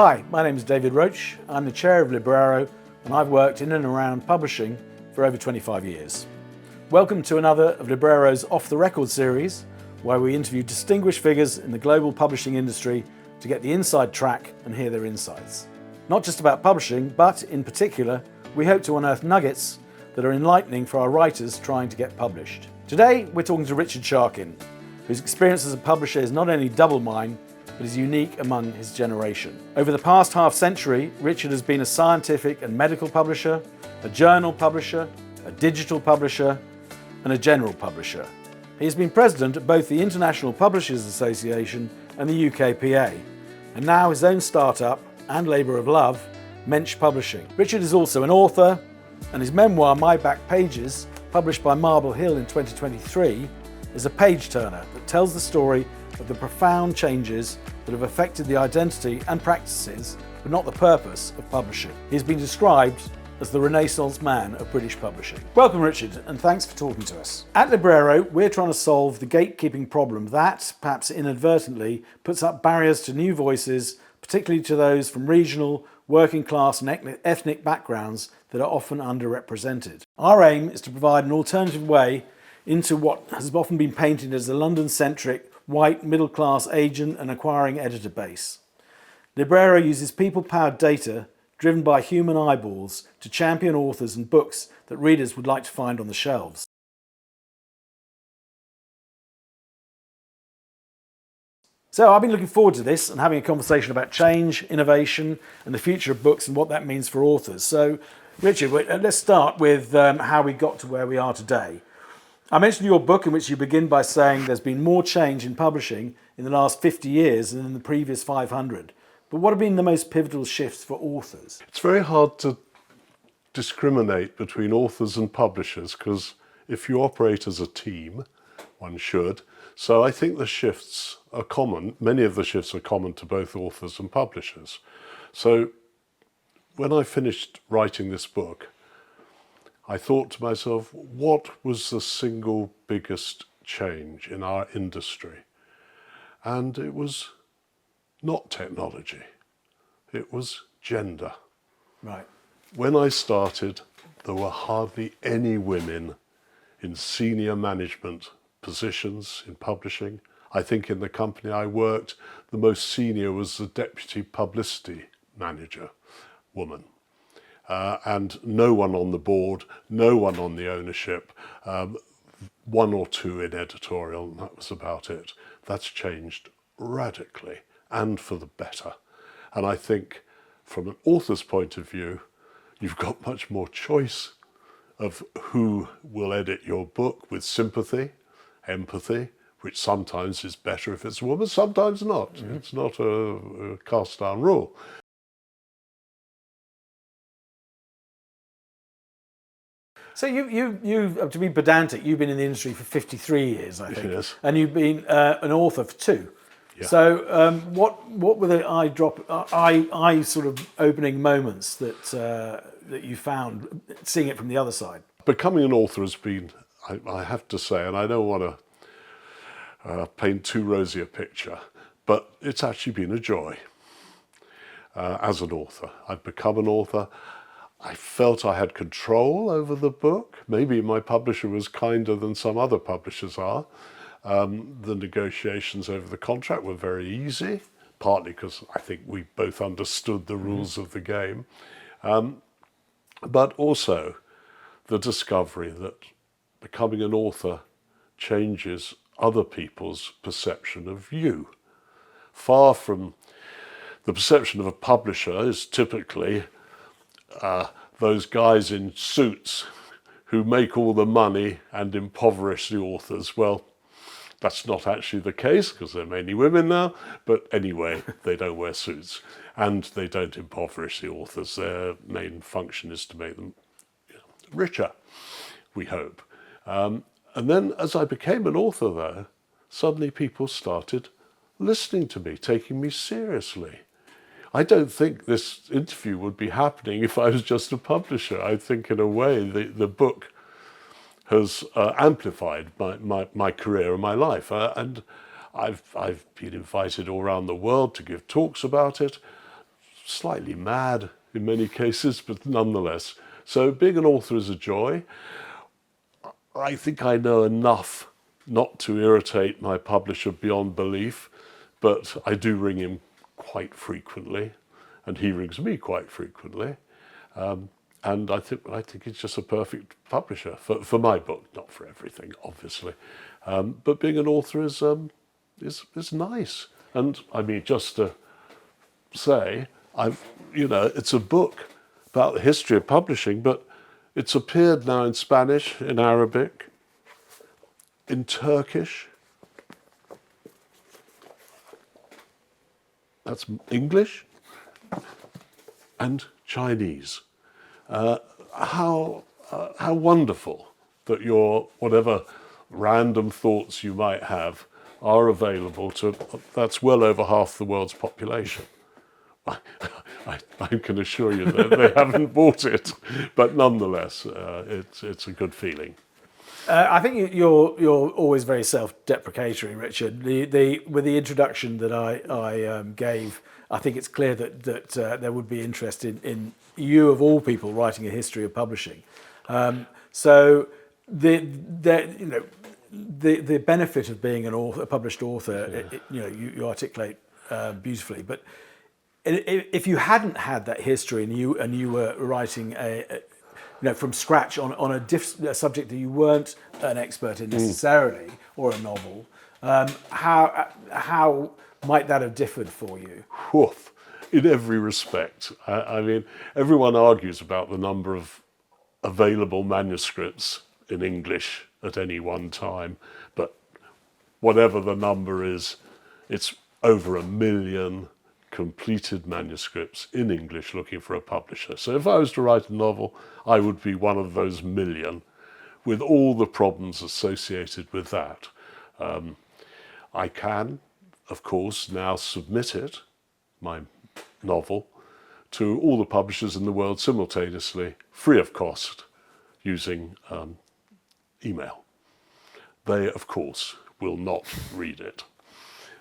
Hi, my name is David Roche. I'm the chair of Libraro and I've worked in and around publishing for over 25 years. Welcome to another of Libraro's Off the Record series, where we interview distinguished figures in the global publishing industry to get the inside track and hear their insights. Not just about publishing, but in particular, we hope to unearth nuggets that are enlightening for our writers trying to get published. Today, we're talking to Richard Charkin, whose experience as a publisher is not only double mine, but is unique among his generation. Over the past half century, Richard has been a scientific and medical publisher, a journal publisher, a digital publisher, and a general publisher. He has been president of both the International Publishers Association and the UKPA, and now his own startup and labour of love, Mensch Publishing. Richard is also an author, and his memoir, My Back Pages, published by Marble Hill in 2023, is a page-turner that tells the story of the profound changes that have affected the identity and practices, but not the purpose, of publishing. He has been described as the Renaissance man of British publishing. Welcome, Richard, and thanks for talking to us. At Libraro, we're trying to solve the gatekeeping problem that, perhaps inadvertently, puts up barriers to new voices, particularly to those from regional, working class and ethnic backgrounds that are often underrepresented. Our aim is to provide an alternative way into what has often been painted as a London-centric, white, middle-class agent and acquiring editor base. Libraro uses people-powered data driven by human eyeballs to champion authors and books that readers would like to find on the shelves. So I've been looking forward to this and having a conversation about change, innovation, and the future of books and what that means for authors. So, Richard, let's start with how we got to where we are today. I mentioned your book, in which you begin by saying there's been more change in publishing in the last 50 years than in the previous 500. But what have been the most pivotal shifts for authors? It's very hard to discriminate between authors and publishers, because if you operate as a team, one should. So I think the shifts are common. Many of the shifts are common to both authors and publishers. So when I finished writing this book, I thought to myself, what was the single biggest change in our industry? And it was not technology, it was gender. Right. When I started, there were hardly any women in senior management positions in publishing. I think in the company I worked, the most senior was the deputy publicity manager woman. And no one on the board, no one on the ownership, one or two in editorial, and that was about it. That's changed radically and for the better. And I think from an author's point of view, you've got much more choice of who will edit your book with sympathy, empathy, which sometimes is better if it's a woman, sometimes not. Mm-hmm. It's not a cast down rule. So you, to be pedantic, you've been in the industry for 53 years, I think. Yes. And you've been an author for 2. Yeah. So what were the eye sort of opening moments that you found, seeing it from the other side? Becoming an author has been, I have to say, and I don't want to paint too rosy a picture, but it's actually been a joy as an author. I've become an author. I felt I had control over the book. Maybe my publisher was kinder than some other publishers are. The negotiations over the contract were very easy, partly because I think we both understood the rules of the game. But also the discovery that becoming an author changes other people's perception of you. Far from the perception of a publisher is typically those guys in suits who make all the money and impoverish the authors. Well, that's not actually the case, because they're mainly women now, but anyway, they don't wear suits and they don't impoverish the authors. Their main function is to make them richer, we hope. And then as I became an author though, suddenly people started listening to me, taking me seriously. I don't think this interview would be happening if I was just a publisher. I think in a way the book has amplified my career and my life. And I've been invited all around the world to give talks about it. slightly mad in many cases, but nonetheless. So being an author is a joy. I think I know enough not to irritate my publisher beyond belief, but I do ring him quite frequently, and he rings me quite frequently. And I think he's just a perfect publisher for my book, not for everything, obviously. But being an author is nice. And I mean, just to say, it's a book about the history of publishing, but it's appeared now in Spanish, in Arabic, in Turkish. That's English and Chinese. How wonderful that your whatever random thoughts you might have are available to, that's well over half the world's population. I can assure you that they haven't bought it, but nonetheless, it's a good feeling. I think you're always very self-deprecatory, Richard. With the introduction that I gave, I think it's clear that there would be interest in you of all people writing a history of publishing. So the benefit of being a published author, you articulate beautifully. But if you hadn't had that history and you were writing from scratch on a subject that you weren't an expert in necessarily, or a novel, how might that have differed for you? Woof. In every respect. I mean, everyone argues about the number of available manuscripts in English at any one time, but whatever the number is, it's over 1 million completed manuscripts in English looking for a publisher. So if I was to write a novel, I would be one of those 1 million, with all the problems associated with that. I can, of course, now submit it, my novel, to all the publishers in the world simultaneously, free of cost, using email. They, of course, will not read it.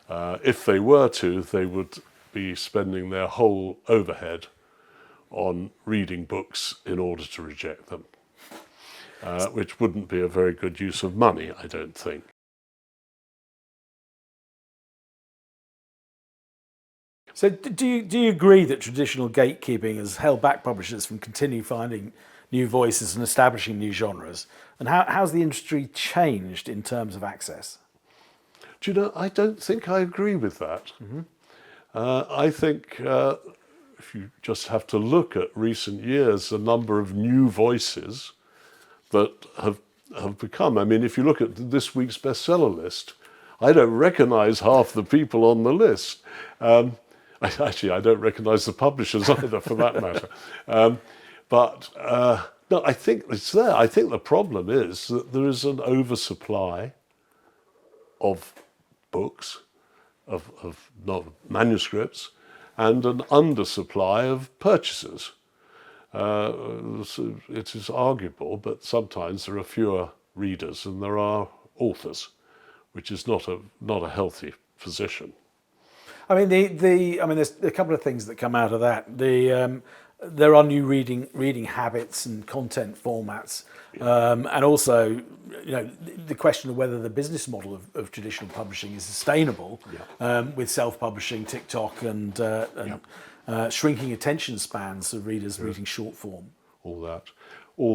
If they were to, they would be spending their whole overhead on reading books in order to reject them, which wouldn't be a very good use of money, I don't think. So do you agree that traditional gatekeeping has held back publishers from continuing finding new voices and establishing new genres? And how's the industry changed in terms of access? Do you know, I don't think I agree with that. Mm-hmm. I think if you just have to look at recent years, the number of new voices that have become. I mean, if you look at this week's bestseller list, I don't recognize half the people on the list. I don't recognize the publishers either, for that matter. No, I think it's there. I think the problem is that there is an oversupply of books, of manuscripts, and an undersupply of purchasers. So it is arguable, but sometimes there are fewer readers than there are authors, which is not a healthy position. I mean, there's a couple of things that come out of that. There are new reading habits and content formats, and also, the question of whether the business model of traditional publishing is sustainable, with self-publishing, TikTok, and shrinking attention spans of readers reading short form. All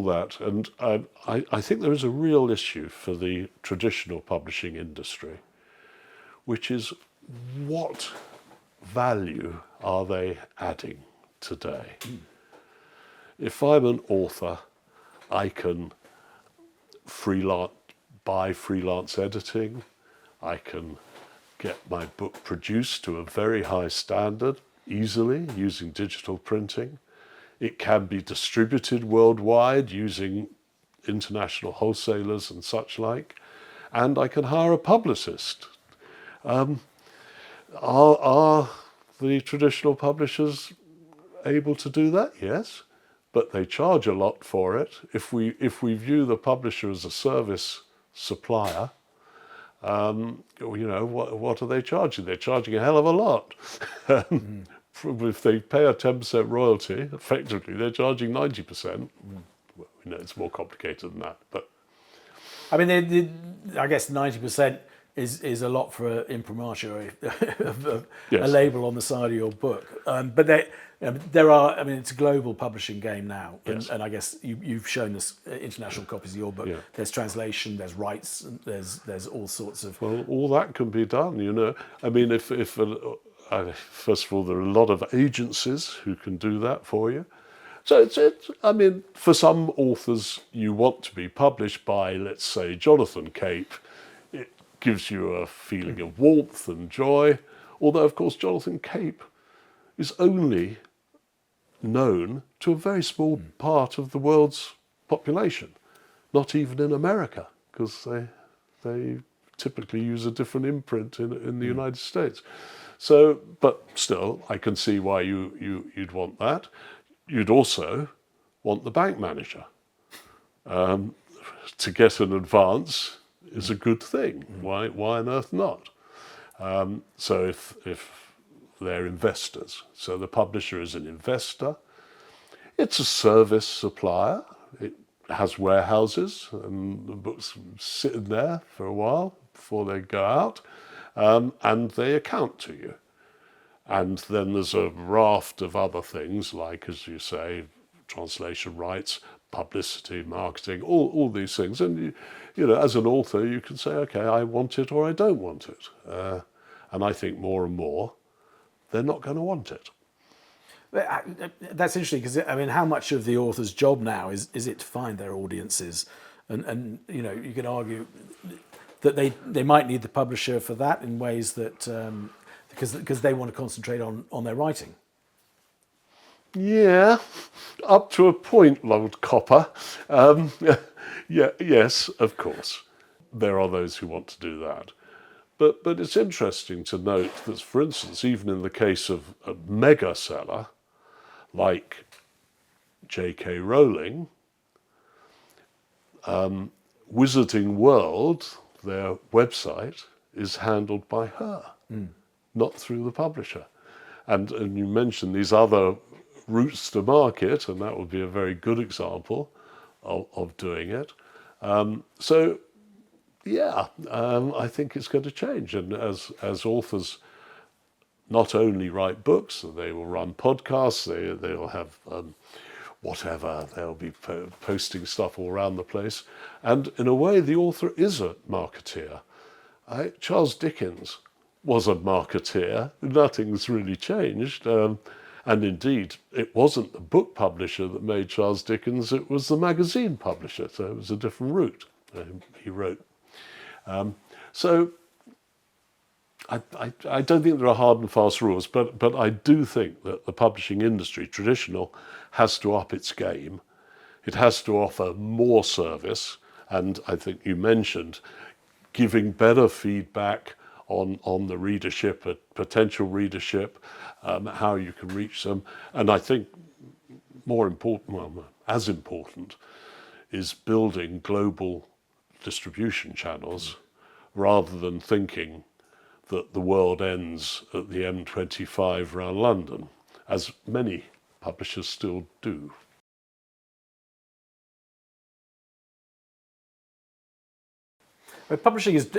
that, and I think there is a real issue for the traditional publishing industry, which is, what value are they adding today? If I'm an author, I can buy freelance editing, I can get my book produced to a very high standard easily using digital printing. It can be distributed worldwide using international wholesalers and such like, and I can hire a publicist. Are the traditional publishers able to do that? Yes, but they charge a lot for it. If we view the publisher as a service supplier, what are they charging? They're charging a hell of a lot. if they pay a 10% royalty, effectively they're charging 90%. Well, we know it's more complicated than that, but I mean, I guess 90% is a lot for an imprimatur of a yes. label on the side of your book. But there are, I mean, it's a global publishing game now. Yes. And I guess you've shown us international copies of your book. Yeah. There's translation, there's rights, and there's all sorts of... Well, all that can be done, you know. I mean, first of all, there are a lot of agencies who can do that for you. So I mean, for some authors, you want to be published by, let's say, Jonathan Cape. It gives you a feeling of warmth and joy. Although, of course, Jonathan Cape is only known to a very small part of the world's population, not even in America, because they typically use a different imprint in the United States. So, but still, I can see why you'd want that. You'd also want the bank manager. To get an advance is a good thing. Why on earth not? So if they're investors, so the publisher is an investor. It's a service supplier. It has warehouses, and the books sit in there for a while before they go out, and they account to you. And then there's a raft of other things, like, as you say, translation rights, publicity, marketing, all these things. And you know, as an author, you can say, okay, I want it or I don't want it. And I think more and more, they're not going to want it. That's interesting, because I mean, how much of the author's job now is it to find their audiences, and you know, you could argue that they might need the publisher for that in ways that because they want to concentrate on their writing. Yeah, up to a point, Lord Copper. Yeah, yes, of course, there are those who want to do that. But it's interesting to note that, for instance, even in the case of a mega seller like J.K. Rowling, Wizarding World, their website, is handled by her, not through the publisher. And you mentioned these other routes to market, and that would be a very good example of doing it. So, yeah, I think it's going to change. And as authors not only write books, they will run podcasts, they'll have whatever, they'll be posting stuff all around the place. And in a way, the author is a marketeer. Charles Dickens was a marketeer. Nothing's really changed. And indeed, it wasn't the book publisher that made Charles Dickens, it was the magazine publisher. So it was a different route he wrote. So I don't think there are hard and fast rules, but I do think that the publishing industry, traditional, has to up its game. It has to offer more service. And I think you mentioned giving better feedback on the readership, potential readership, how you can reach them. And I think more important, well, as important, is building global distribution channels rather than thinking that the world ends at the M25 around London, as many publishers still do. Publishing has,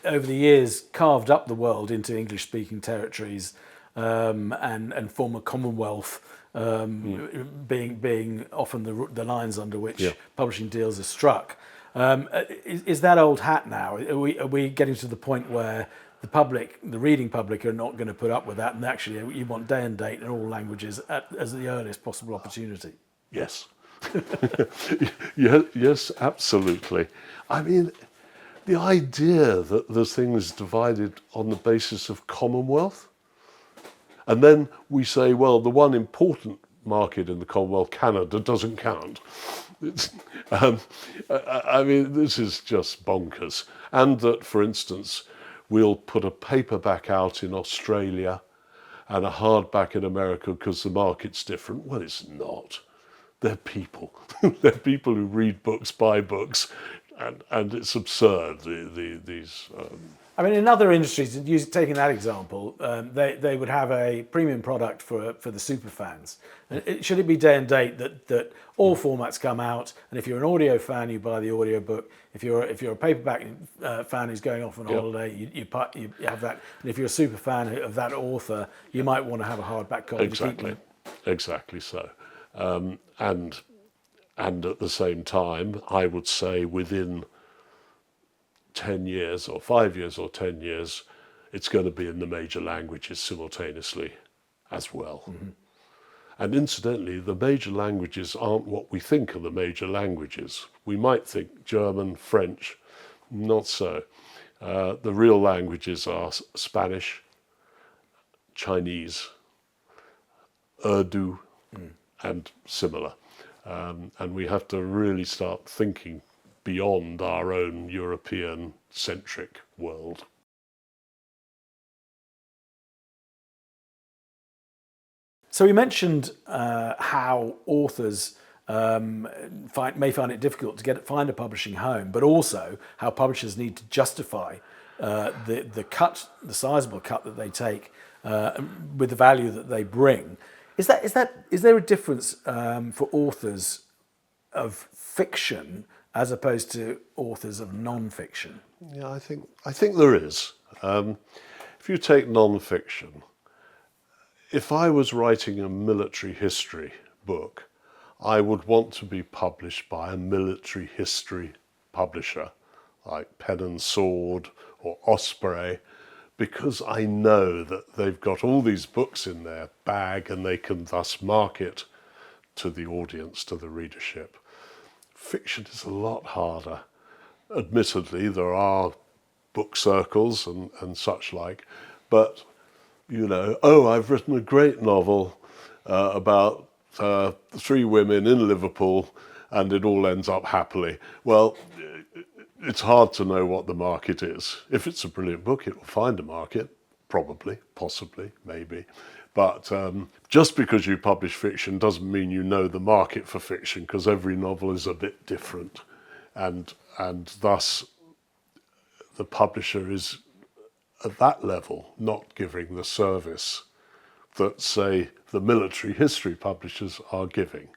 over the years, carved up the world into English-speaking territories and former Commonwealth, being often the lines under which publishing deals are struck. Is that old hat now? Are we getting to the point where the public, the reading public, are not going to put up with that, and actually you want day and date in all languages as the earliest possible opportunity? Yes. Yes, absolutely. I mean, the idea that the thing is divided on the basis of Commonwealth, and then we say, well, the one important market in the Commonwealth, Canada, doesn't count. I mean, this is just bonkers. And that, for instance, we'll put a paperback out in Australia and a hardback in America because the market's different. Well, it's not. They're people. They're people who read books, buy books, and it's absurd, these I mean, in other industries, taking that example, they would have a premium product for the super fans. Should it be day and date that all formats come out, and if you're an audio fan, you buy the audio book. If you're a paperback fan who's going off on holiday, you have that. And if you're a super fan of that author, you might want to have a hardback copy. Exactly so. And at the same time, I would say within 10 years or 5 years or 10 years, it's going to be in the major languages simultaneously as well. Mm-hmm. And incidentally, the major languages aren't what we think are the major languages. We might think German, French, not so. The real languages are Spanish, Chinese, Urdu, and similar. And we have to really start thinking beyond our own European-centric world. So we mentioned how authors may find it difficult to find a publishing home, but also how publishers need to justify the sizable cut that they take with the value that they bring. Is there a difference for authors of fiction as opposed to authors of non-fiction? Yeah, I think there is. If you take non-fiction, if I was writing a military history book, I would want to be published by a military history publisher like Pen and Sword or Osprey, because I know that they've got all these books in their bag and they can thus market to the audience, to the readership. Fiction is a lot harder. Admittedly, there are book circles and such like, but I've written a great novel about 3 women in Liverpool and it all ends up happily. Well, it's hard to know what the market is. If it's a brilliant book, it will find a market, probably, possibly, maybe. But just because you publish fiction doesn't mean you know the market for fiction, because every novel is a bit different. And thus, the publisher is at that level not giving the service that, say, the military history publishers are giving.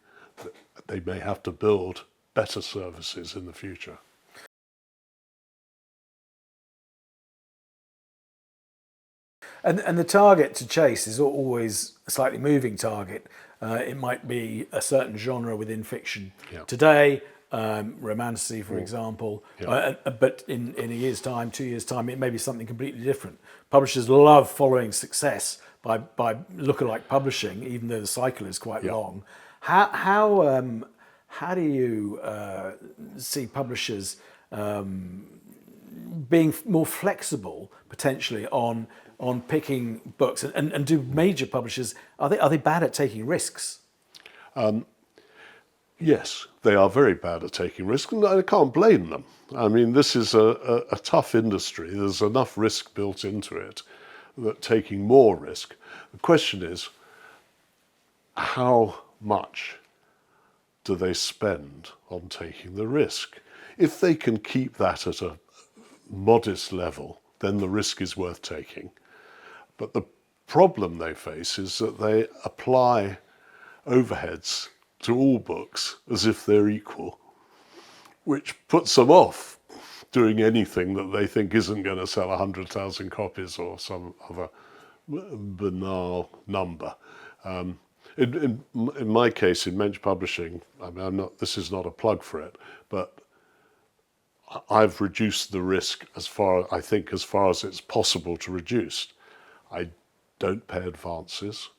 They may have to build better services in the future. And the target to chase is always a slightly moving target. It might be a certain genre within fiction. Yeah. Today, romantasy, for example, but in a year's time, 2 years' time, it may be something completely different. Publishers love following success by lookalike publishing, even though the cycle is quite long. How do you see publishers being more flexible potentially on picking books, and do major publishers, are they bad at taking risks? Yes, they are very bad at taking risks, and I can't blame them. I mean, this is a tough industry. There's enough risk built into it that taking more risk. The question is, how much do they spend on taking the risk? If they can keep that at a modest level, then the risk is worth taking. But the problem they face is that they apply overheads to all books as if they're equal, which puts them off doing anything that they think isn't going to sell 100,000 copies or some other banal number. In my case, in Mensch Publishing, I mean, this is not a plug for it, but I've reduced the risk as far as it's possible to reduce. I don't pay advances.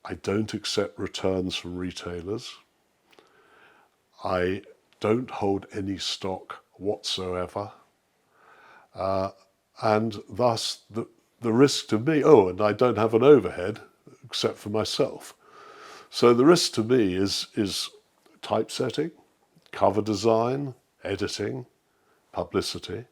I don't accept returns from retailers. I don't hold any stock whatsoever. And thus the risk to me, and I don't have an overhead except for myself. So the risk to me is typesetting, cover design, editing, publicity.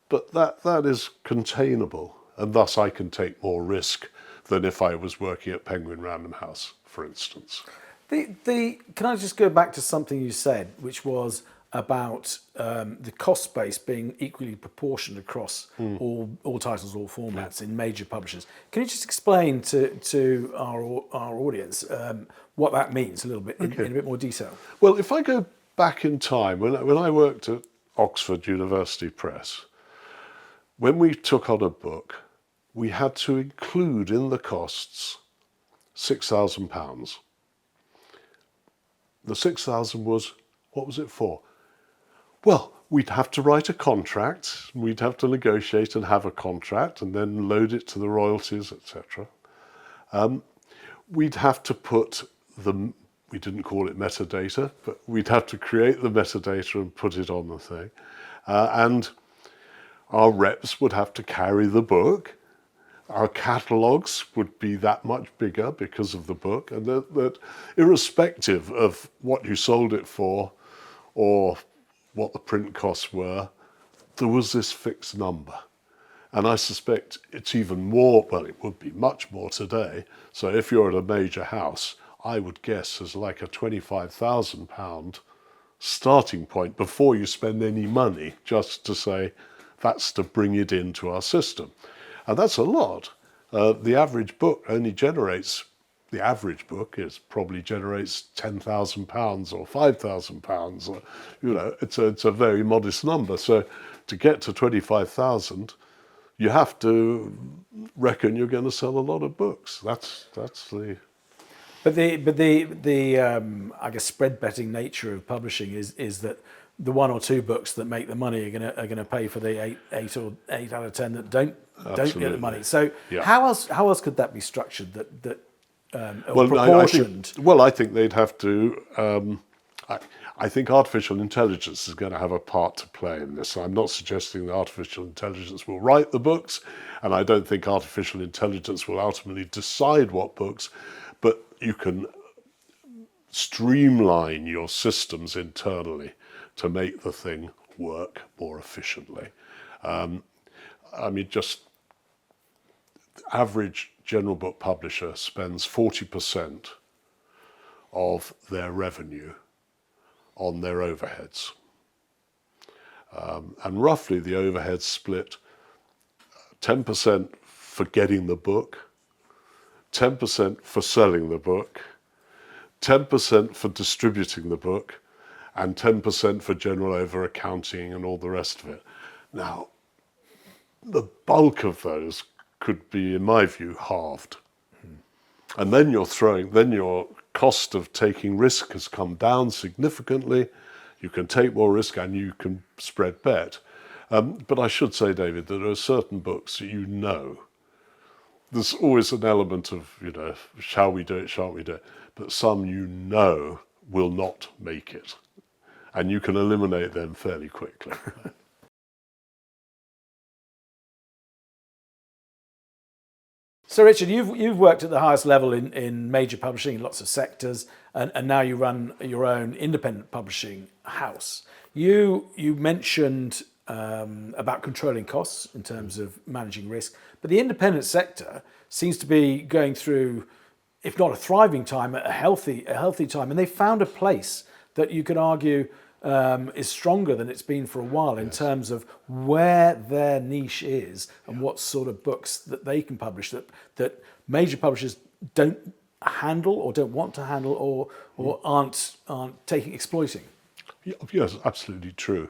But that is containable, and thus I can take more risk than if I was working at Penguin Random House, for instance. Can I just go back to something you said, which was about the cost base being equally proportioned across all titles, all formats in major publishers. Can you just explain to our audience what that means a little bit in a bit more detail? Well, if I go back in time, when I worked at Oxford University Press, when we took on a book, we had to include in the costs £6,000. The 6,000 was, what was it for? Well, we'd have to write a contract, we'd have to negotiate and have a contract and then load it to the royalties, etc. We'd have to put we didn't call it metadata, but we'd have to create the metadata and put it on the thing. And our reps would have to carry the book. Our catalogues would be that much bigger because of the book, and that irrespective of what you sold it for or what the print costs were, there was this fixed number. And I suspect it's even more, well, it would be much more today. So if you're at a major house, I would guess there's like a £25,000 starting point before you spend any money, just to say that's to bring it into our system. And that's a lot. The average book probably generates £10,000 or £5,000. Or, it's a very modest number. So to get to 25,000, you have to reckon you're going to sell a lot of books. That's the. But the I guess spread betting nature of publishing is that the one or two books that make the money are gonna pay for the eight out of 10 that don't get the money. So how else could that be structured that proportioned? I think they'd have to. I think artificial intelligence is going to have a part to play in this. I'm not suggesting that artificial intelligence will write the books, and I don't think artificial intelligence will ultimately decide what books, but you can streamline your systems internally to make the thing work more efficiently. Just average general book publisher spends 40% of their revenue on their overheads. And roughly the overheads split 10% for getting the book, 10% for selling the book, 10% for distributing the book, and 10% for general over accounting and all the rest of it. Now, the bulk of those could be, in my view, halved. And then your cost of taking risk has come down significantly. You can take more risk and you can spread bet. But I should say, David, that there are certain books that there's always an element of, shall we do it, shan't we do it? But some will not make it. And you can eliminate them fairly quickly. So Richard, you've worked at the highest level in major publishing in lots of sectors, and now you run your own independent publishing house. You mentioned about controlling costs in terms of managing risk, but the independent sector seems to be going through, if not a thriving time, a healthy time, and they found a place that you could argue is stronger than it's been for a while in terms of where their niche is and what sort of books that they can publish that major publishers don't handle or don't want to handle or aren't exploiting. Yes, absolutely true.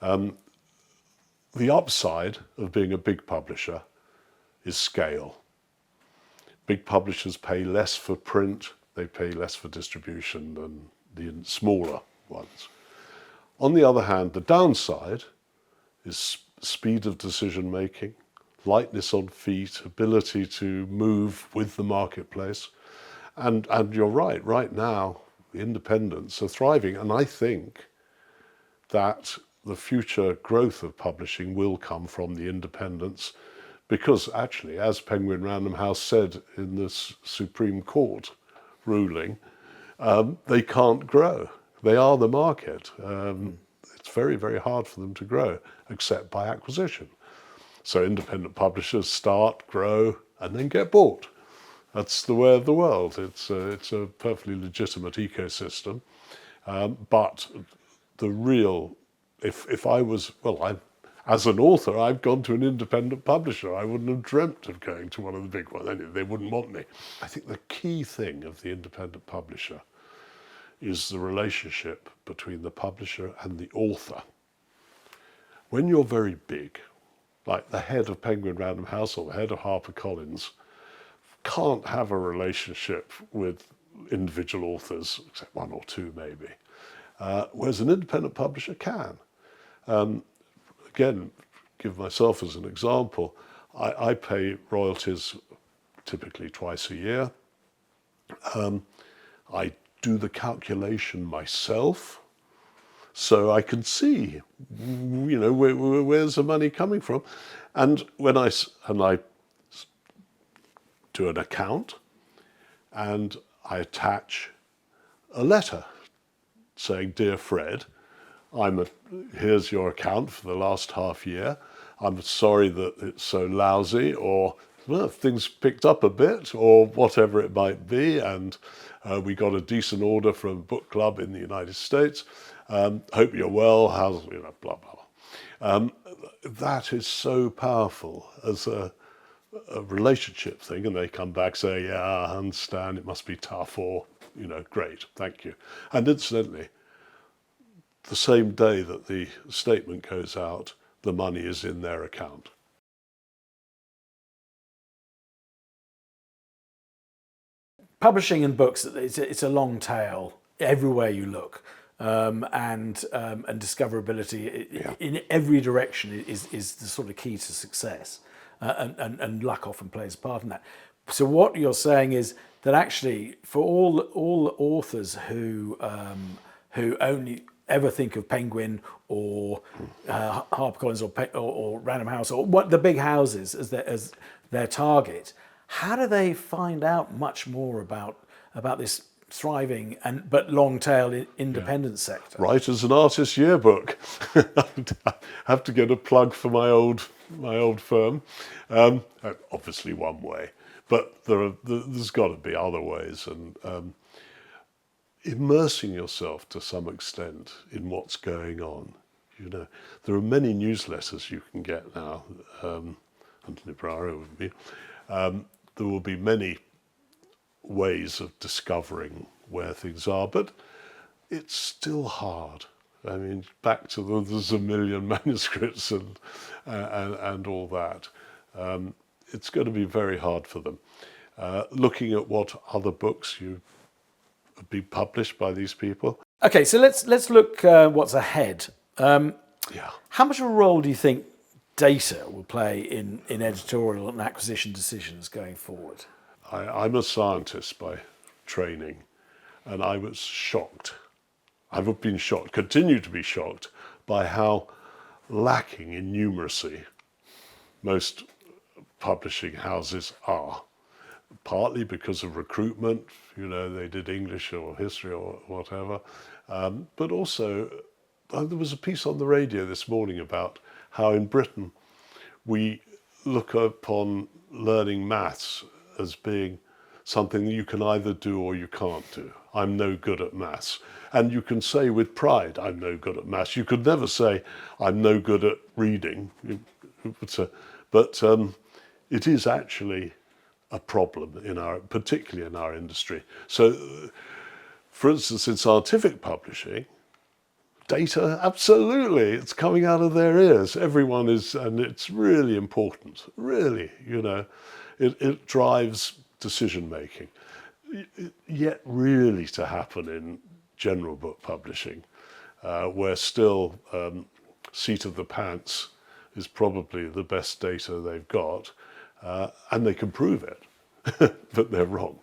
The upside of being a big publisher is scale. Big publishers pay less for print, they pay less for distribution than the smaller ones. On the other hand, the downside is speed of decision making, lightness on feet, ability to move with the marketplace. And you're right now, the independents are thriving. And I think that the future growth of publishing will come from the independents because actually, as Penguin Random House said in this Supreme Court ruling, they can't grow. They are the market. It's very, very hard for them to grow, except by acquisition. So independent publishers start, grow, and then get bought. That's the way of the world. It's a perfectly legitimate ecosystem. But the real, if I was, as an author, I've gone to an independent publisher. I wouldn't have dreamt of going to one of the big ones. They wouldn't want me. I think the key thing of the independent publisher is the relationship between the publisher and the author. When you're very big, like the head of Penguin Random House or the head of HarperCollins, can't have a relationship with individual authors, except one or two maybe, whereas an independent publisher can. Again, give myself as an example, I pay royalties typically twice a year. I do the calculation myself, so I can see, where's the money coming from, and when I do an account, and I attach a letter saying, "Dear Fred, here's your account for the last half year. I'm sorry that it's so lousy," or things picked up a bit, or whatever it might be, and we got a decent order from a book club in the United States. Hope you're well. How's blah blah blah. That is so powerful as a relationship thing, and they come back say, "Yeah, I understand. It must be tough," or "Great, thank you." And incidentally, the same day that the statement goes out, the money is in their account. Publishing and books, it's a long tail everywhere you look, and discoverability in every direction is the sort of key to success, and luck often plays a part in that. So what you're saying is that actually, for all authors who only ever think of Penguin or HarperCollins or Random House or what the big houses as their target, how do they find out much more about this thriving but long tail independent sector? Writers and Artists Yearbook. I have to get a plug for my old firm. Obviously one way, but there's got to be other ways, and immersing yourself to some extent in what's going on. There are many newsletters you can get now, and Libraro would be. There will be many ways of discovering where things are, but it's still hard. I mean, back to there's a million manuscripts and all that. It's going to be very hard for them. Looking at what other books have been published by these people. Okay, so let's look what's ahead. How much of a role do you think data will play in editorial and acquisition decisions going forward? I'm a scientist by training, and I was shocked. I've been shocked, continue to be shocked, by how lacking in numeracy most publishing houses are. Partly because of recruitment, they did English or history or whatever, but also there was a piece on the radio this morning about how in Britain we look upon learning maths as being something that you can either do or you can't do. I'm no good at maths. And you can say with pride, I'm no good at maths. You could never say, I'm no good at reading. But it is actually a problem particularly in our industry. So, for instance, in scientific publishing, data, absolutely, it's coming out of their ears. Everyone is, and it's really important, really, it drives decision making. Yet really to happen in general book publishing, where still seat of the pants is probably the best data they've got, and they can prove it, but they're wrong.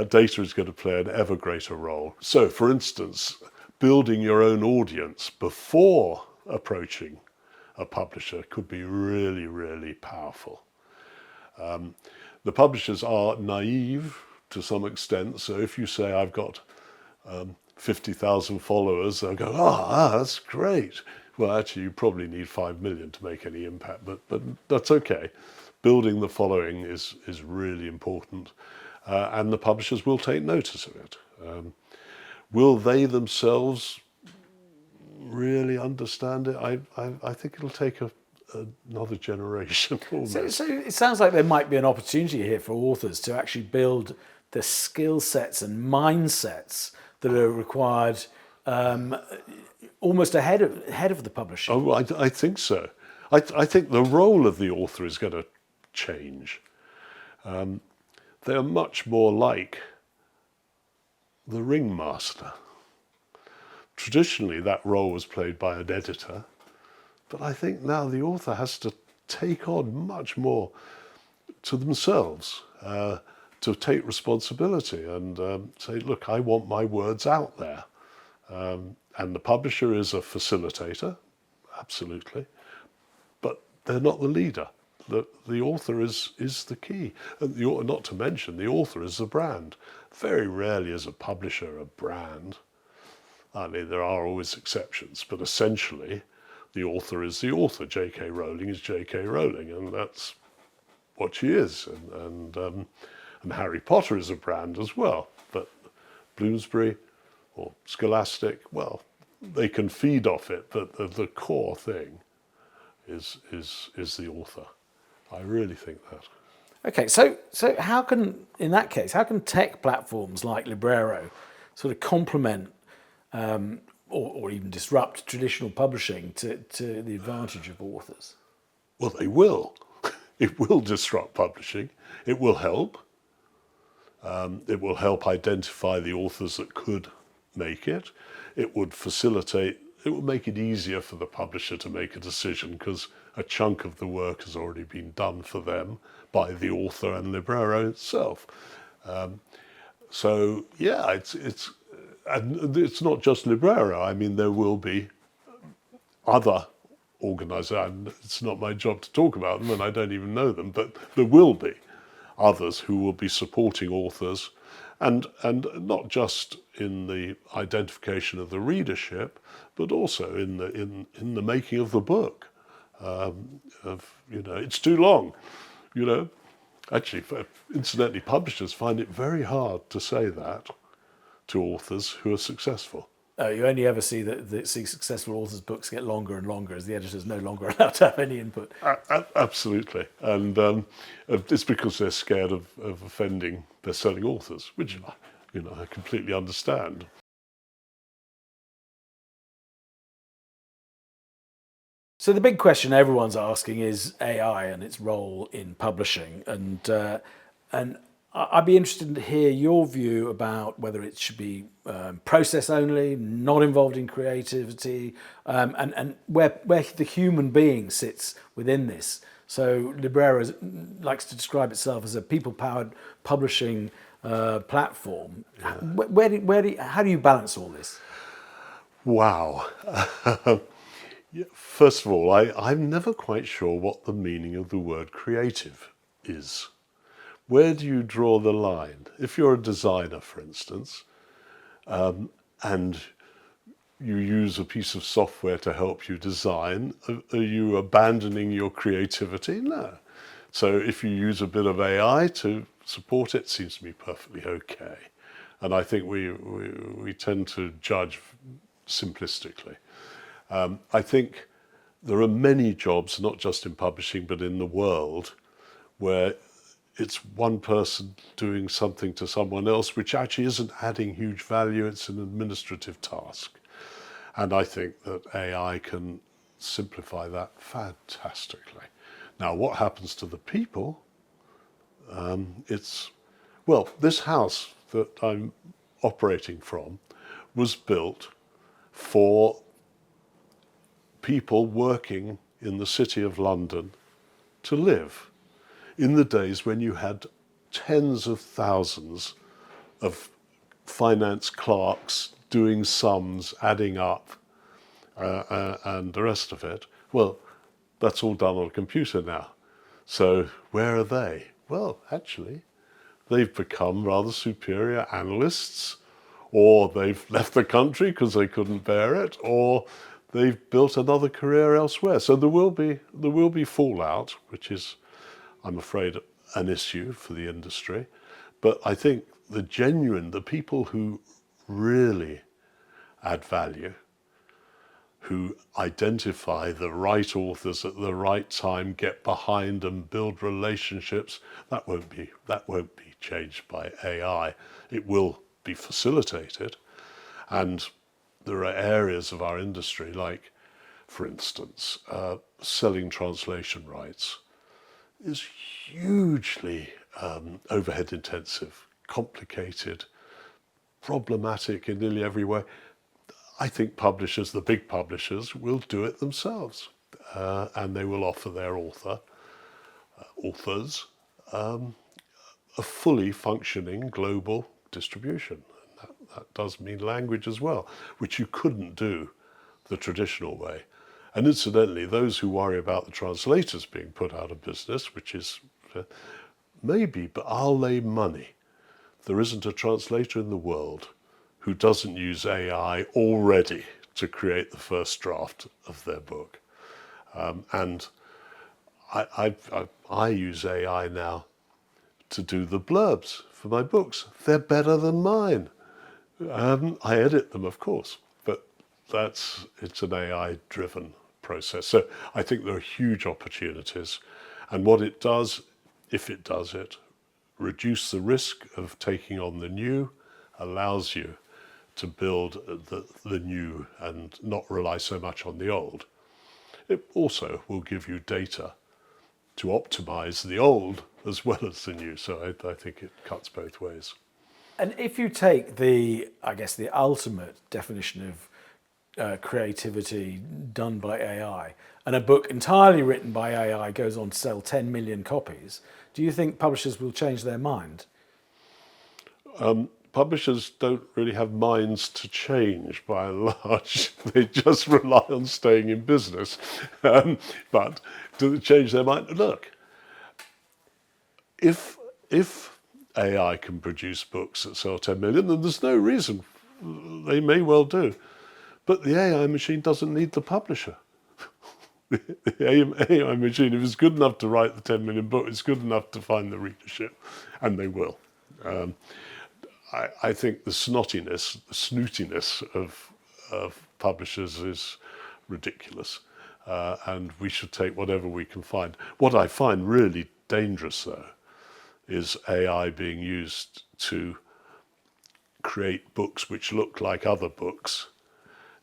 Data is going to play an ever greater role. So, for instance, building your own audience before approaching a publisher could be really, really powerful. The publishers are naive to some extent, so if you say, I've got 50,000 followers, they'll go, that's great. Well, actually, you probably need 5 million to make any impact, but that's okay. Building the following is really important, and the publishers will take notice of it. Will they themselves really understand it. I think it'll take another generation almost. So it sounds like there might be an opportunity here for authors to actually build the skill sets and mindsets that are required almost ahead of the publishing. Oh, I think so. I think the role of the author is going to change. They are much more like the ringmaster. Traditionally, that role was played by an editor, but I think now the author has to take on much more to themselves, to take responsibility and say, look, I want my words out there. And the publisher is a facilitator, absolutely, but they're not the leader. The author is the key. And not to mention, the author is the brand. Very rarely is a publisher a brand. I mean, there are always exceptions, but essentially, the author is the author. J.K. Rowling is J.K. Rowling, and that's what she is. And Harry Potter is a brand as well. But Bloomsbury or Scholastic, well, they can feed off it, but the core thing is the author. I really think that. Okay, so how can, in that case, how can tech platforms like Libraro sort of complement or even disrupt traditional publishing to the advantage of authors? Well, they will. It will disrupt publishing. It will help. It will help identify the authors that could make it. It would facilitate, it will make it easier for the publisher to make a decision because a chunk of the work has already been done for them by the author and Libraro itself. So yeah, it's not just Libraro. I mean, there will be other organisations. It's not my job to talk about them, and I don't even know them, but there will be others who will be supporting authors, and not just in the identification of the readership, but also in the making of the book. It's too long, Actually, incidentally, publishers find it very hard to say that to authors who are successful. You only ever see see successful authors' books get longer and longer as the editor's no longer allowed to have any input. Absolutely, and it's because they're scared of offending best-selling authors, which I completely understand. So the big question everyone's asking is AI and its role in publishing, and I'd be interested to hear your view about whether it should be process only, not involved in creativity, and where the human being sits within this. So Libraro likes to describe itself as a people-powered publishing platform. Yeah. How do you balance all this? Wow. First of all, I'm never quite sure what the meaning of the word creative is. Where do you draw the line? If you're a designer, for instance, and you use a piece of software to help you design, are you abandoning your creativity? No. So if you use a bit of AI to support it, seems to be perfectly okay. And I think we tend to judge simplistically. I think there are many jobs, not just in publishing, but in the world, where it's one person doing something to someone else, which actually isn't adding huge value. It's an administrative task. And I think that AI can simplify that fantastically. Now, what happens to the people? This house that I'm operating from was built for people working in the City of London to live in the days when you had tens of thousands of finance clerks doing sums, adding up, and the rest of it. Well, that's all done on a computer now. So where are they? Well, actually, they've become rather superior analysts, or they've left the country because they couldn't bear it, or they've built another career elsewhere. So there will be fallout, which is, I'm afraid, an issue for the industry. But I think the people who really add value, who identify the right authors at the right time, get behind and build relationships. That won't be changed by AI. It will be facilitated. And there are areas of our industry, like, for instance, selling translation rights is hugely overhead intensive, complicated, problematic in nearly every way. I think publishers, the big publishers, will do it themselves, and they will offer their authors a fully functioning global distribution. And that does mean language as well, which you couldn't do the traditional way. And incidentally, those who worry about the translators being put out of business, which is maybe, but I'll lay money there isn't a translator in the world who doesn't use AI already to create the first draft of their book. And I use AI now to do the blurbs for my books. They're better than mine. I edit them, of course, but it's an AI-driven process. So I think there are huge opportunities. And what it does, if it does it, reduce the risk of taking on the new, allows you to build the new and not rely so much on the old. It also will give you data to optimize the old as well as the new. So I think it cuts both ways. And if you take the ultimate definition of creativity done by AI, and a book entirely written by AI goes on to sell 10 million copies, do you think publishers will change their mind? Publishers don't really have minds to change by and large. They just rely on staying in business. But do they change their mind? Look, if AI can produce books that sell 10 million, then there's no reason they may well do. But the AI machine doesn't need the publisher. The AI machine, if it's good enough to write the 10 million book, it's good enough to find the readership, and they will. I think the snootiness of publishers is ridiculous, and we should take whatever we can find. What I find really dangerous, though, is AI being used to create books which look like other books,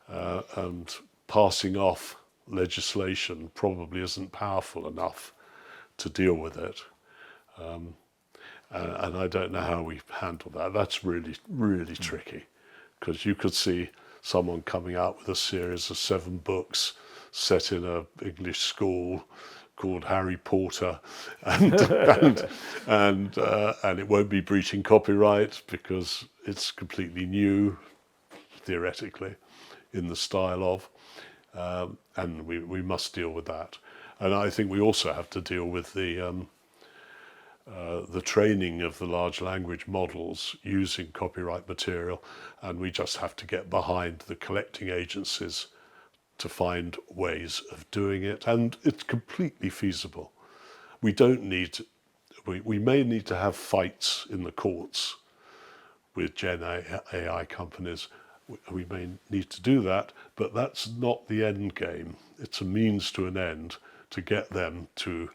and passing off legislation probably isn't powerful enough to deal with it. And I don't know how we handle that. That's really, really tricky, because you could see someone coming out with a series of 7 books set in an English school called Harry Potter, and it won't be breaching copyright because it's completely new, theoretically, in the style of, and we must deal with that. And I think we also have to deal with the training of the large language models using copyright material, and we just have to get behind the collecting agencies to find ways of doing it, and it's completely feasible. We may need to have fights in the courts with Gen AI companies. We may need to do that, but that's not the end game. It's a means to an end to get them to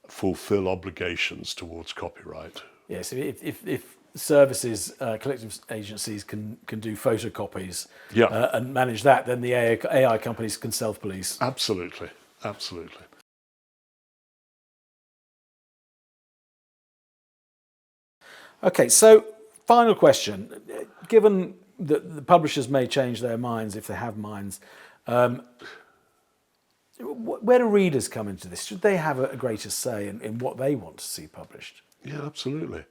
fulfill obligations towards copyright. Yes, if services, collective agencies can do photocopies, and manage that, then the AI companies can self-police. Absolutely, absolutely. Okay, so final question. Given that the publishers may change their minds, if they have minds, where do readers come into this? Should they have a greater say in what they want to see published? Yeah, absolutely.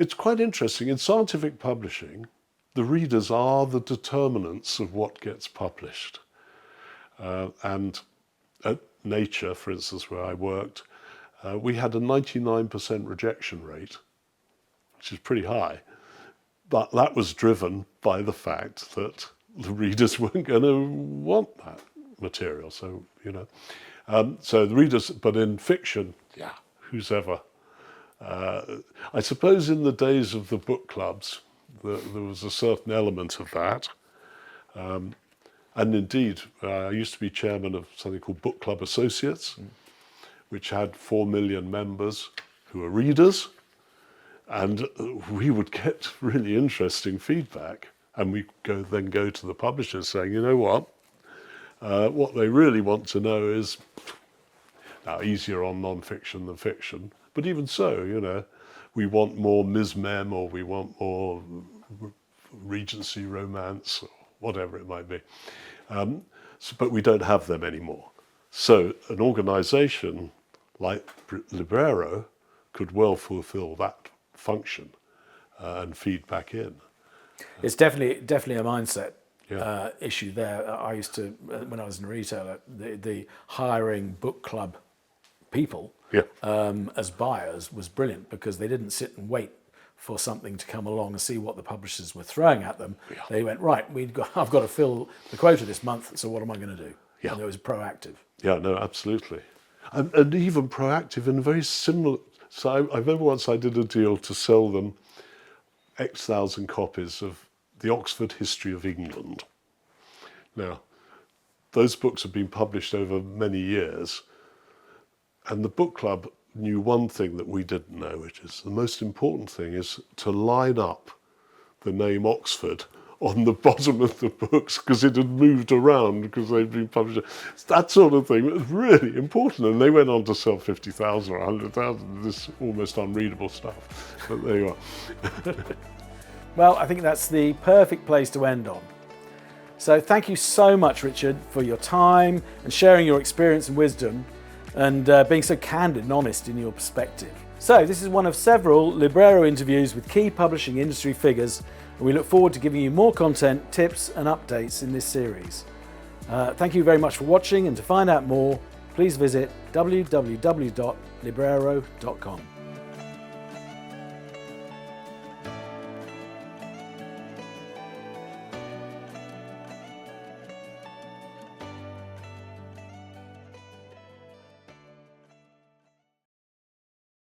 It's quite interesting. In scientific publishing, the readers are the determinants of what gets published. And at Nature, for instance, where I worked, we had a 99% rejection rate, which is pretty high. But that was driven by the fact that the readers weren't going to want that material. So, so the readers, but in fiction, who's ever? I suppose in the days of the book clubs, there was a certain element of that. And indeed, I used to be chairman of something called Book Club Associates, which had 4 million members who are readers. And we would get really interesting feedback. And we then go to the publishers saying, you know what they really want to know is, now easier on non-fiction than fiction, but even so, we want more Ms. Mem, or we want more Regency romance, or whatever it might be. But we don't have them anymore. So an organisation like Libraro could well fulfil that function and feed back in. It's definitely a mindset Yeah. issue there. I used to, when I was in retail, the hiring book club people Yeah. as buyers was brilliant, because they didn't sit and wait for something to come along and see what the publishers were throwing at them. Yeah. They went, right, I've got to fill the quota this month, so what am I going to do? Yeah. And it was proactive. Yeah, no, absolutely. And even proactive and very similar. So I remember once I did a deal to sell them X thousand copies of the Oxford History of England. Now, those books have been published over many years, and the book club knew one thing that we didn't know, which is the most important thing is to line up the name Oxford on the bottom of the books, because it had moved around because they'd been published. That sort of thing was really important, and they went on to sell 50,000 or 100,000 of this almost unreadable stuff. But there you are. Well, I think that's the perfect place to end on. So thank you so much, Richard, for your time and sharing your experience and wisdom, and being so candid and honest in your perspective. So this is one of several Libraro interviews with key publishing industry figures, and we look forward to giving you more content, tips and updates in this series. Thank you very much for watching, and to find out more, please visit www.libraro.com.